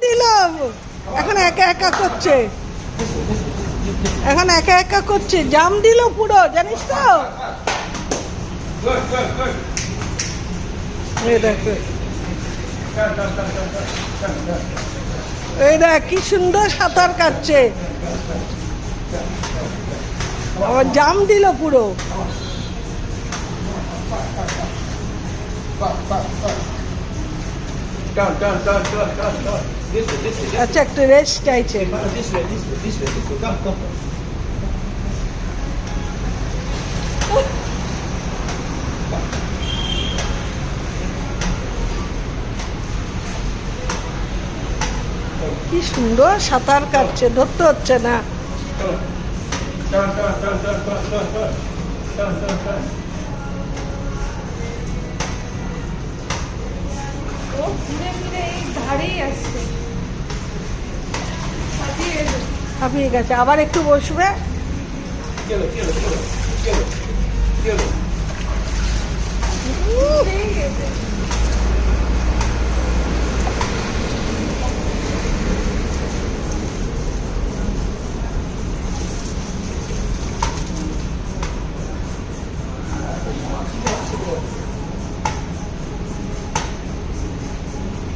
দিলাম এখন একা একা করছে, এখন একা একা করছে, জাম দিল পুরো, জানিস তো? এই দেখো, এই দেখ কি সুন্দর সাঁতার কাটছে, আবার জাম দিল পুরো। আচ্ছা একটু রেস্ট চাইছে। কি সুন্দর সাঁতার কাটছে, ধরতে হচ্ছে না। হাঁপিয়ে গেছে, আবার একটু বসবে।